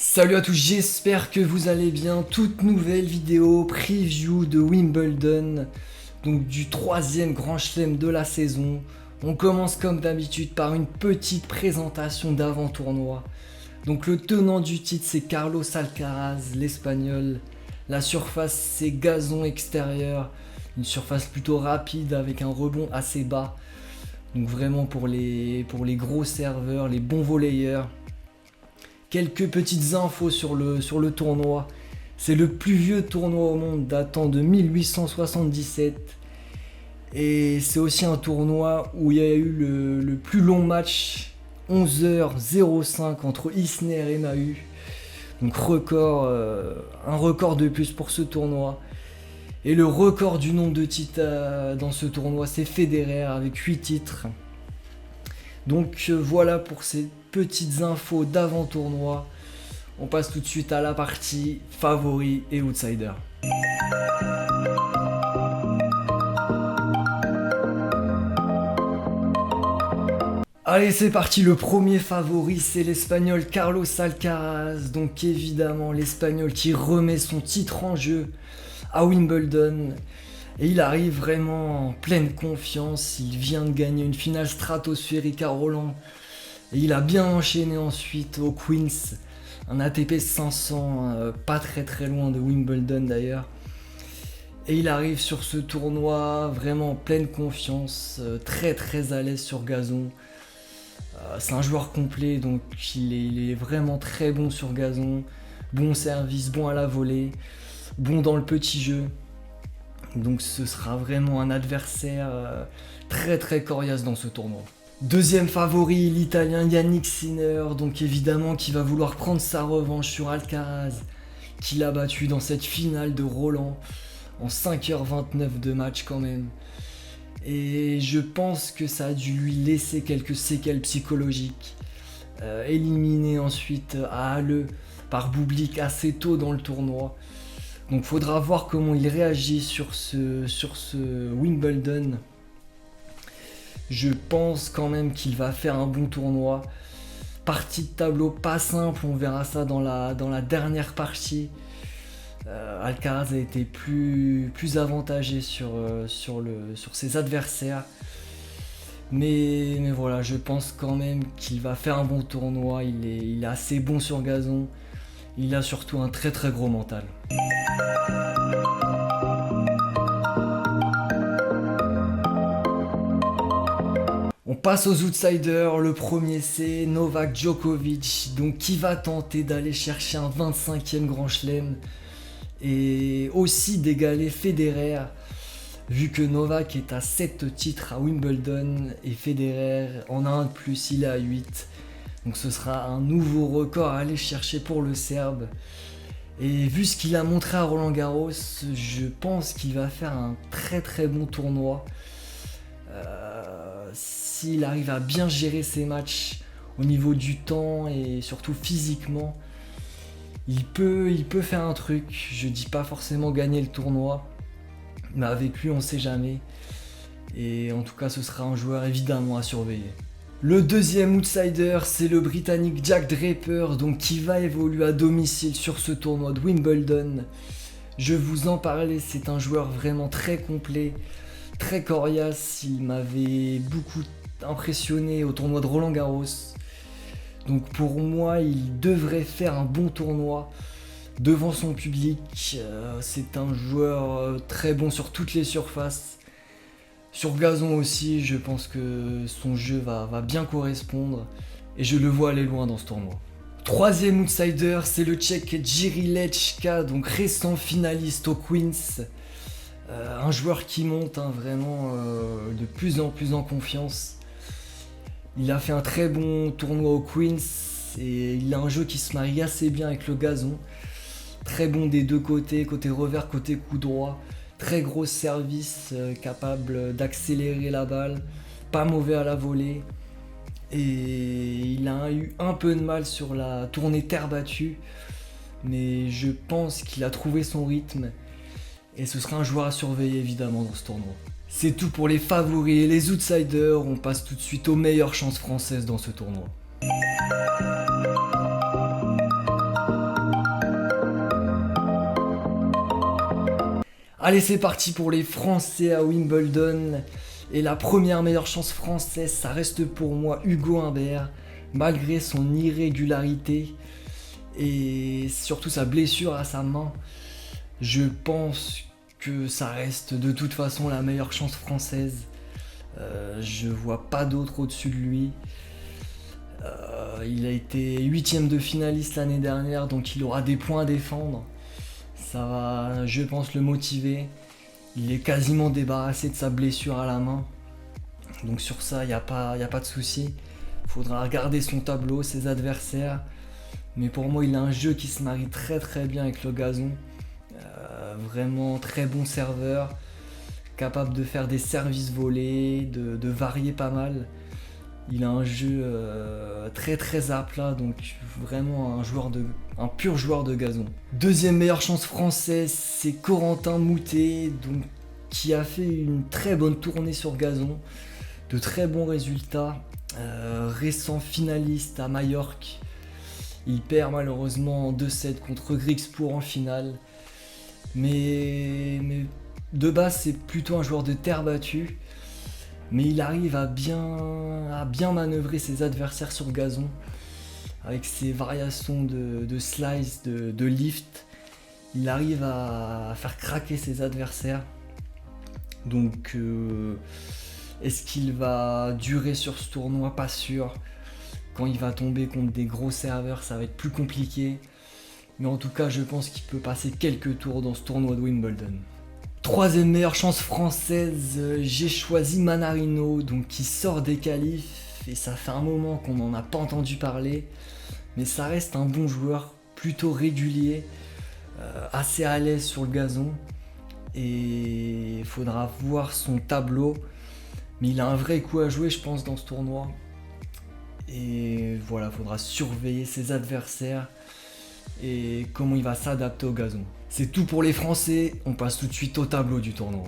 Salut à tous, j'espère que vous allez bien. Toute nouvelle vidéo preview de Wimbledon, donc du troisième grand chelem de la saison. On commence comme d'habitude par une petite présentation d'avant-tournoi. Donc le tenant du titre c'est Carlos Alcaraz, l'Espagnol. La surface c'est gazon extérieur, une surface plutôt rapide avec un rebond assez bas. Donc vraiment pour les gros serveurs, les bons volleyeurs. Quelques petites infos sur le tournoi. C'est le plus vieux tournoi au monde datant de 1877. Et c'est aussi un tournoi où il y a eu le plus long match, 11h05 entre Isner et Mahut. Donc un record de plus pour ce tournoi. Et le record du nombre de titres dans ce tournoi, c'est Federer avec 8 titres. Donc voilà pour ces petites infos d'avant-tournoi. On passe tout de suite à la partie favoris et outsiders. Allez, c'est parti, le premier favori c'est l'Espagnol Carlos Alcaraz. Donc évidemment l'Espagnol qui remet son titre en jeu à Wimbledon. Et il arrive vraiment en pleine confiance, il vient de gagner une finale stratosphérique à Roland. Et il a bien enchaîné ensuite au Queens, un ATP 500, pas très loin de Wimbledon d'ailleurs. Et il arrive sur ce tournoi vraiment en pleine confiance, très à l'aise sur gazon. C'est un joueur complet, donc il est vraiment très bon sur gazon. Bon service, bon à la volée, bon dans le petit jeu. Donc ce sera vraiment un adversaire très coriace dans ce tournoi. Deuxième favori, l'Italien Yannick Sinner, donc évidemment qui va vouloir prendre sa revanche sur Alcaraz, qui l'a battu dans cette finale de Roland en 5h29 de match quand même. Et je pense que ça a dû lui laisser quelques séquelles psychologiques. Éliminé ensuite à Halle par Bublik assez tôt dans le tournoi. Donc faudra voir comment il réagit sur ce Wimbledon. Je pense quand même qu'il va faire un bon tournoi. Partie de tableau pas simple, on verra ça dans la dernière partie. Alcaraz a été plus avantagé sur ses adversaires. Mais voilà, je pense quand même qu'il va faire un bon tournoi. Il est assez bon sur gazon. Il a surtout un très gros mental. On passe aux outsiders, le premier c'est Novak Djokovic, donc qui va tenter d'aller chercher un 25e grand chelem et aussi d'égaler Federer, vu que Novak est à 7 titres à Wimbledon et Federer en a un de plus, il est à 8. Donc ce sera un nouveau record à aller chercher pour le Serbe. Et vu ce qu'il a montré à Roland Garros, je pense qu'il va faire un très bon tournoi. S'il arrive à bien gérer ses matchs au niveau du temps et surtout physiquement, il peut faire un truc. Je dis pas forcément gagner le tournoi, mais avec lui on sait jamais. Et en tout cas ce sera un joueur évidemment à surveiller. Le deuxième outsider, c'est le Britannique Jack Draper, donc qui va évoluer à domicile sur ce tournoi de Wimbledon. Je vous en parlais, c'est un joueur vraiment très complet, très coriace. Il m'avait beaucoup impressionné au tournoi de Roland Garros. Donc pour moi, il devrait faire un bon tournoi devant son public. C'est un joueur très bon sur toutes les surfaces. Sur gazon aussi, je pense que son jeu va bien correspondre et je le vois aller loin dans ce tournoi. Troisième outsider, c'est le Tchèque Jiří Lečka, donc récent finaliste au Queens. Un joueur qui monte vraiment de plus en plus en confiance. Il a fait un très bon tournoi au Queens et il a un jeu qui se marie assez bien avec le gazon. Très bon des deux côtés, côté revers, côté coup droit. Très gros service, capable d'accélérer la balle, pas mauvais à la volée. Et il a eu un peu de mal sur la tournée terre battue, mais je pense qu'il a trouvé son rythme et ce sera un joueur à surveiller évidemment dans ce tournoi. C'est tout pour les favoris et les outsiders, on passe tout de suite aux meilleures chances françaises dans ce tournoi. Allez, c'est parti pour les Français à Wimbledon. Et la première meilleure chance française, ça reste pour moi Hugo Humbert, malgré son irrégularité et surtout sa blessure à sa main. Je pense que ça reste de toute façon la meilleure chance française. Je vois pas d'autre au-dessus de lui. Il a été 8ème de finaliste l'année dernière, donc il aura des points à défendre. Ça va, je pense, le motiver. Il est quasiment débarrassé de sa blessure à la main. Donc sur ça, il n'y a pas de souci. Il faudra regarder son tableau, ses adversaires. Mais pour moi, il a un jeu qui se marie très très bien avec le gazon. Vraiment très bon serveur. Capable de faire des services volés, de varier pas mal. Il a un jeu très très à plat, donc vraiment un pur joueur de gazon. Deuxième meilleure chance française, c'est Corentin Moutet, donc, qui a fait une très bonne tournée sur gazon, de très bons résultats, récent finaliste à Majorque. Il perd malheureusement en 2-7 contre Griekspoor en finale, mais de base c'est plutôt un joueur de terre battue. Mais il arrive à bien manœuvrer ses adversaires sur gazon avec ses variations de slice, de lift. Il arrive à faire craquer ses adversaires. Donc est-ce qu'il va durer sur ce tournoi? Pas sûr. Quand il va tomber contre des gros serveurs, ça va être plus compliqué. Mais en tout cas, je pense qu'il peut passer quelques tours dans ce tournoi de Wimbledon. Troisième meilleure chance française, j'ai choisi Mannarino, donc qui sort des qualifs, et ça fait un moment qu'on n'en a pas entendu parler, mais ça reste un bon joueur, plutôt régulier, assez à l'aise sur le gazon, et il faudra voir son tableau, mais il a un vrai coup à jouer je pense dans ce tournoi, et voilà, il faudra surveiller ses adversaires, et comment il va s'adapter au gazon. C'est tout pour les Français, on passe tout de suite au tableau du tournoi.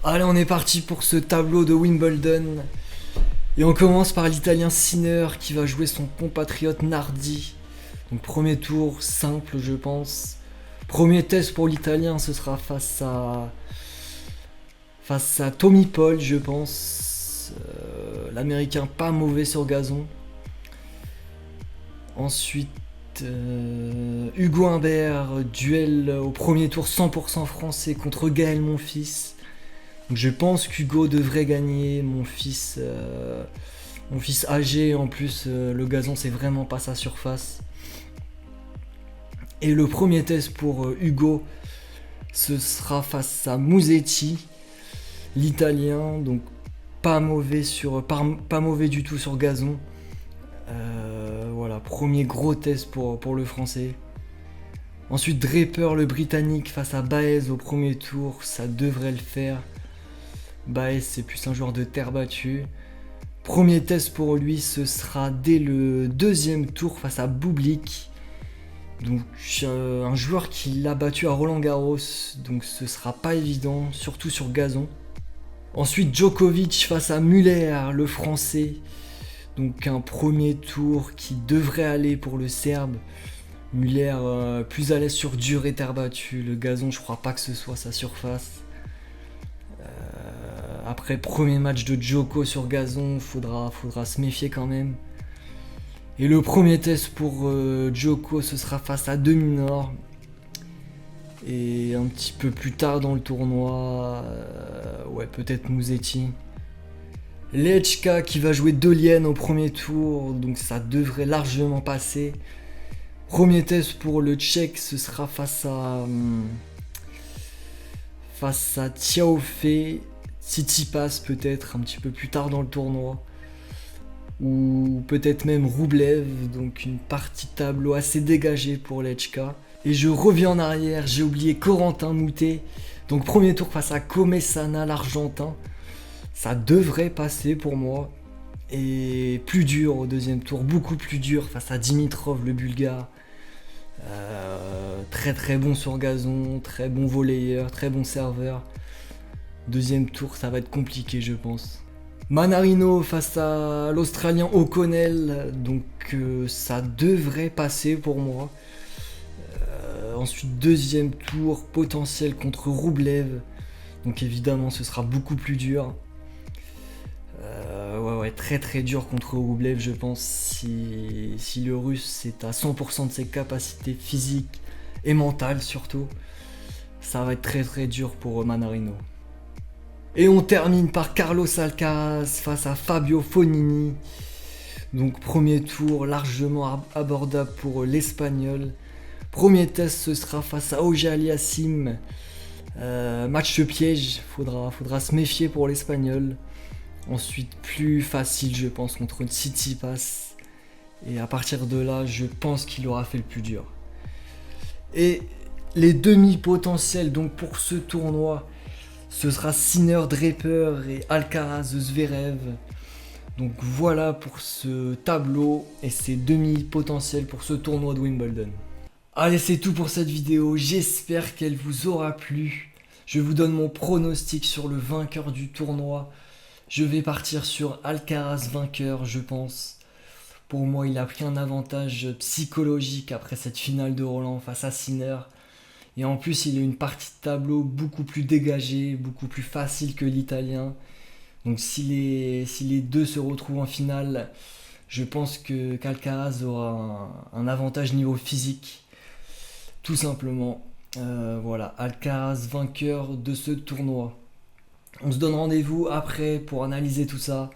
Allez, on est parti pour ce tableau de Wimbledon. Et on commence par l'Italien Sinner qui va jouer son compatriote Nardi. Donc premier tour, simple je pense. Premier test pour l'Italien, ce sera face à Tommy Paul je pense. L'Américain pas mauvais sur gazon. Ensuite Hugo Humbert, duel au premier tour 100% français contre Gaël Monfils. Donc je pense qu'Hugo devrait gagner. Mon fils âgé en plus, le gazon c'est vraiment pas sa surface. Et le premier test pour Hugo, ce sera face à Musetti, l'Italien, donc pas mauvais du tout sur gazon. Voilà, premier gros test pour le français. Ensuite Draper, le britannique, face à Baez au premier tour, ça devrait le faire. Baez c'est plus un joueur de terre battue. Premier test pour lui, ce sera dès le deuxième tour face à Bublik. Donc un joueur qui l'a battu à Roland Garros, donc ce sera pas évident, surtout sur gazon. Ensuite Djokovic face à Muller, le français. Donc un premier tour qui devrait aller pour le Serbe. Muller plus à l'aise sur dur et terre battue. Le gazon, je crois pas que ce soit sa surface. Après premier match de Djoko sur gazon, faudra se méfier quand même. Et le premier test pour Djoko, ce sera face à Deminor. Et un petit peu plus tard dans le tournoi, peut-être Musetti. Lechka qui va jouer Dolien au premier tour, donc ça devrait largement passer. Premier test pour le Tchèque, ce sera face à Tiaofe, Tsitsipas peut-être un petit peu plus tard dans le tournoi. Ou peut-être même Roublev, donc une partie de tableau assez dégagée pour Lechka. Et je reviens en arrière, j'ai oublié Corentin Moutet. Donc premier tour face à Comesana, l'Argentin. Ça devrait passer pour moi. Et plus dur au deuxième tour, beaucoup plus dur face à Dimitrov, le Bulgare. Très très bon sur gazon, très bon volleyeur, très bon serveur. Deuxième tour, ça va être compliqué je pense. Manarino face à l'Australien O'Connell, donc ça devrait passer pour moi. Ensuite, deuxième tour potentiel contre Roublev, donc évidemment ce sera beaucoup plus dur. Ouais, très très dur contre Roublev, je pense, si le Russe est à 100% de ses capacités physiques et mentales surtout. Ça va être très très dur pour Manarino. Et on termine par Carlos Alcaraz face à Fabio Fognini. Donc premier tour largement abordable pour l'Espagnol. Premier test, ce sera face à Auger-Aliassime. Match piège, faudra se méfier pour l'Espagnol. Ensuite, plus facile, je pense, contre Tsitsipas. Et à partir de là, je pense qu'il aura fait le plus dur. Et les demi-potentiels, donc pour ce tournoi, ce sera Sinner, Draper et Alcaraz, Zverev. Donc voilà pour ce tableau et ces demi-potentiels pour ce tournoi de Wimbledon. Allez, c'est tout pour cette vidéo, j'espère qu'elle vous aura plu. Je vous donne mon pronostic sur le vainqueur du tournoi. Je vais partir sur Alcaraz vainqueur, je pense. Pour moi, il a pris un avantage psychologique après cette finale de Roland face à Sinner. Et en plus, il a une partie de tableau beaucoup plus dégagée, beaucoup plus facile que l'Italien. Donc si les deux se retrouvent en finale, je pense qu'Alcaraz aura un avantage niveau physique. Tout simplement. Voilà, Alcaraz vainqueur de ce tournoi. On se donne rendez-vous après pour analyser tout ça.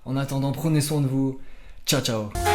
En attendant, prenez soin de vous. Ciao ciao.